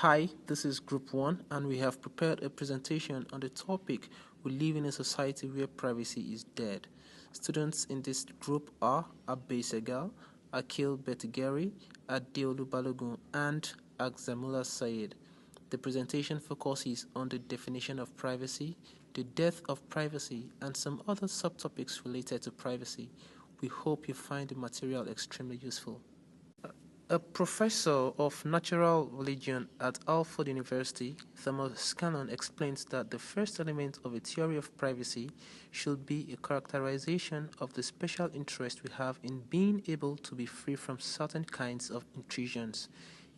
Hi, this is Group 1, and we have prepared a presentation on the topic We live in a society where privacy is dead. Students in this group are Abbe Segal, Akil Betigeri, Adeolu Balogun, and Agzamula Sayed. The presentation focuses on the definition of privacy, the death of privacy, and some other subtopics related to privacy. We hope you find the material extremely useful. A professor of natural religion at Alford University, Thomas Cannon, explains that the first element of a theory of privacy should be a characterization of the special interest we have in being able to be free from certain kinds of intrusions.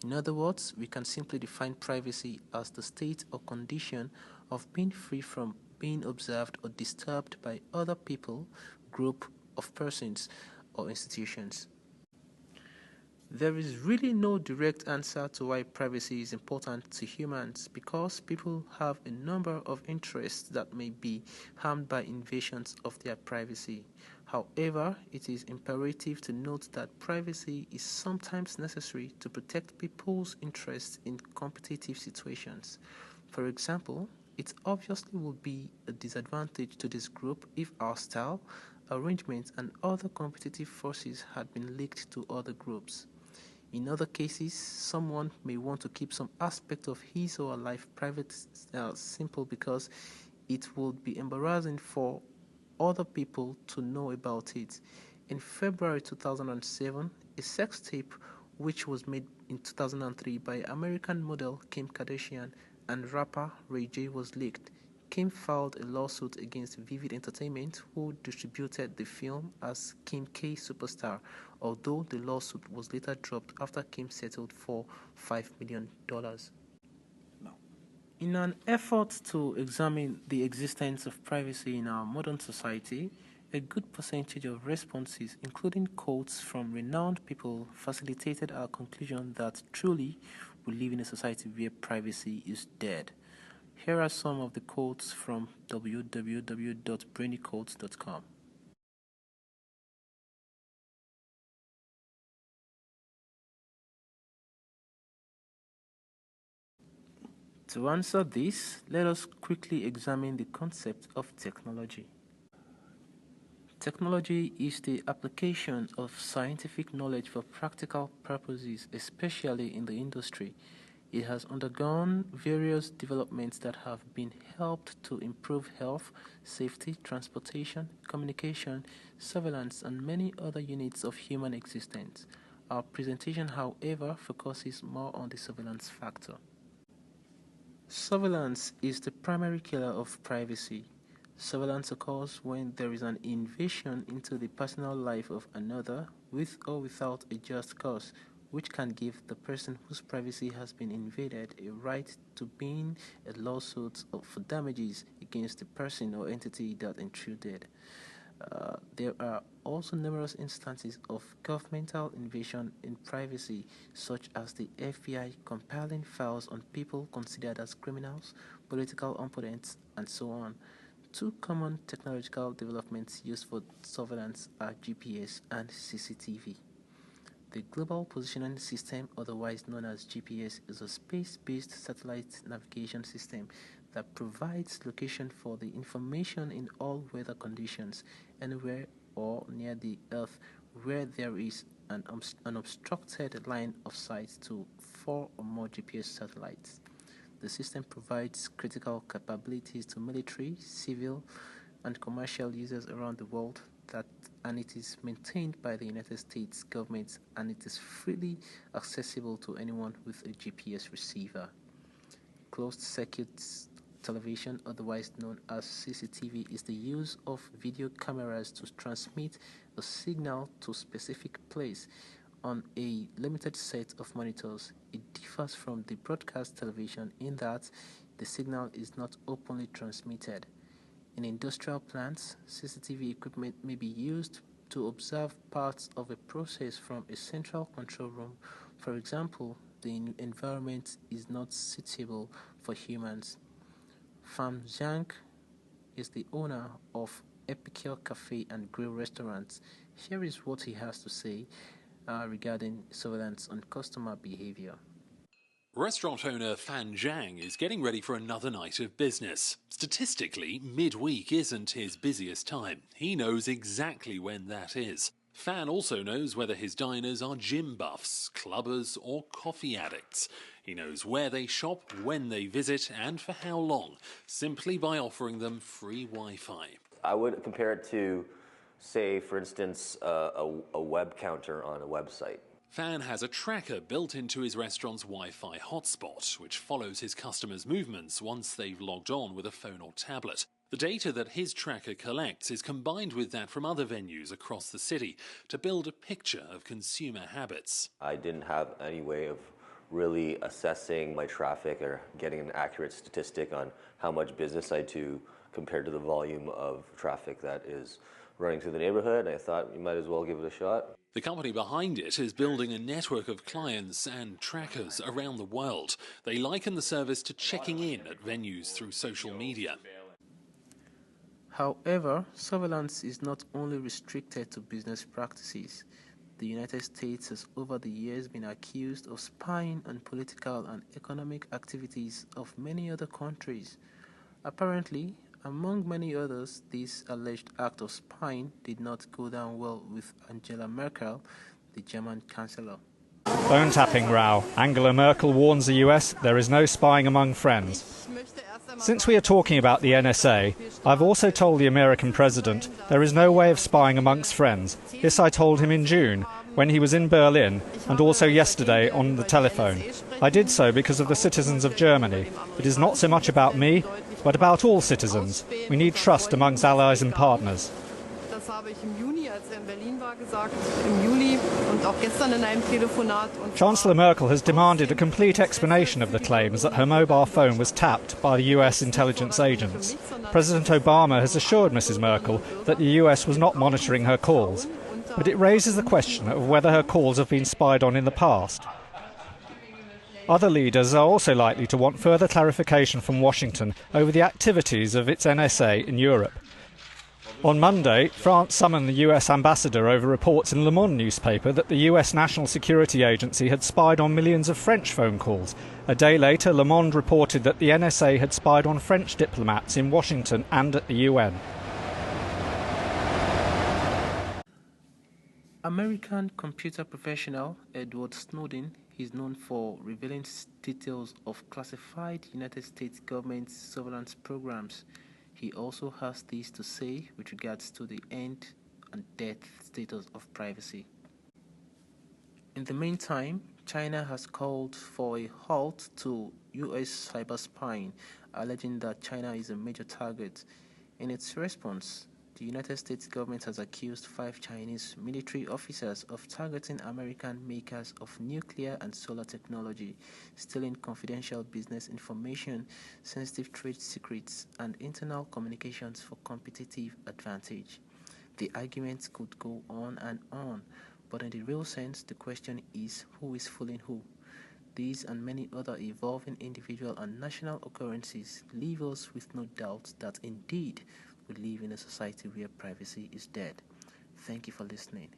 In other words, we can simply define privacy as the state or condition of being free from being observed or disturbed by other people, group of persons, or institutions. There is really no direct answer to why privacy is important to humans because people have a number of interests that may be harmed by invasions of their privacy. However, it is imperative to note that privacy is sometimes necessary to protect people's interests in competitive situations. For example, it obviously would be a disadvantage to this group if our style, arrangements, and other competitive forces had been leaked to other groups. In other cases, someone may want to keep some aspect of his or her life private simple because it would be embarrassing for other people to know about it. In February 2007, a sex tape which was made in 2003 by American model Kim Kardashian and rapper Ray J was leaked. Kim filed a lawsuit against Vivid Entertainment, who distributed the film as Kim K Superstar, although the lawsuit was later dropped after Kim settled for $5 million. In an effort to examine the existence of privacy in our modern society, a good percentage of responses, including quotes from renowned people, facilitated our conclusion that truly we live in a society where privacy is dead. Here are some of the quotes from www.brainyquotes.com. To answer this, let us quickly examine the concept of technology. Technology is the application of scientific knowledge for practical purposes, especially in the industry. It has undergone various developments that have been helped to improve health, safety, transportation, communication, surveillance, and many other units of human existence. Our presentation, however, focuses more on the surveillance factor. Surveillance is the primary killer of privacy. Surveillance occurs when there is an invasion into the personal life of another with or without a just cause, which can give the person whose privacy has been invaded a right to bring a lawsuit for damages against the person or entity that intruded. There are also numerous instances of governmental invasion in privacy, such as the FBI compiling files on people considered as criminals, political opponents, and so on. Two common technological developments used for surveillance are GPS and CCTV. The Global Positioning System, otherwise known as GPS, is a space-based satellite navigation system that provides location for the information in all weather conditions, anywhere or near the Earth where there is an unobstructed line of sight to 4 or more GPS satellites. The system provides critical capabilities to military, civil, and commercial users around the world and it is maintained by the United States government and it is freely accessible to anyone with a GPS receiver. Closed-circuit television, otherwise known as CCTV, is the use of video cameras to transmit a signal to a specific place on a limited set of monitors. It differs from the broadcast television in that the signal is not openly transmitted. In industrial plants, CCTV equipment may be used to observe parts of a process from a central control room. For example, the environment is not suitable for humans. Pham Giang is the owner of Epicure Cafe and Grill restaurants. Here is what he has to say regarding surveillance on customer behavior. Restaurant owner Fan Zhang is getting ready for another night of business. Statistically, midweek isn't his busiest time. He knows exactly when that is. Fan also knows whether his diners are gym buffs, clubbers or coffee addicts. He knows where they shop, when they visit and for how long, simply by offering them free Wi-Fi. I would compare it to, say, for instance, a web counter on a website. Fan has a tracker built into his restaurant's Wi-Fi hotspot, which follows his customers' movements once they've logged on with a phone or tablet. The data that his tracker collects is combined with that from other venues across the city to build a picture of consumer habits. I didn't have any way of really assessing my traffic or getting an accurate statistic on how much business I do compared to the volume of traffic that is running through the neighborhood. I thought you might as well give it a shot. The company behind it is building a network of clients and trackers around the world. They liken the service to checking in at venues through social media. However, surveillance is not only restricted to business practices. The United States has over the years been accused of spying on political and economic activities of many other countries. Apparently, among many others, this alleged act of spying did not go down well with Angela Merkel, the German Chancellor. Phone-tapping row. Angela Merkel warns the US there is no spying among friends. Since we are talking about the NSA, I've also told the American president there is no way of spying amongst friends. This I told him in June, when he was in Berlin, and also yesterday on the telephone. I did so because of the citizens of Germany. It is not so much about me, but about all citizens. We need trust amongst allies and partners. Chancellor Merkel has demanded a complete explanation of the claims that her mobile phone was tapped by the US intelligence agents. President Obama has assured Mrs. Merkel that the US was not monitoring her calls, but it raises the question of whether her calls have been spied on in the past. Other leaders are also likely to want further clarification from Washington over the activities of its NSA in Europe. On Monday, France summoned the US ambassador over reports in Le Monde newspaper that the US National Security Agency had spied on millions of French phone calls. A day later, Le Monde reported that the NSA had spied on French diplomats in Washington and at the UN. American computer professional Edward Snowden is known for revealing details of classified United States government surveillance programs. He also has this to say with regards to the end and death status of privacy. In the meantime, China has called for a halt to US cyberspying, alleging that China is a major target. In its response, the United States government has accused 5 Chinese military officers of targeting American makers of nuclear and solar technology, stealing confidential business information, sensitive trade secrets, and internal communications for competitive advantage. The argument could go on, but in the real sense, the question is who is fooling who? These and many other evolving individual and national occurrences leave us with no doubt that indeed we live in a society where privacy is dead. Thank you for listening.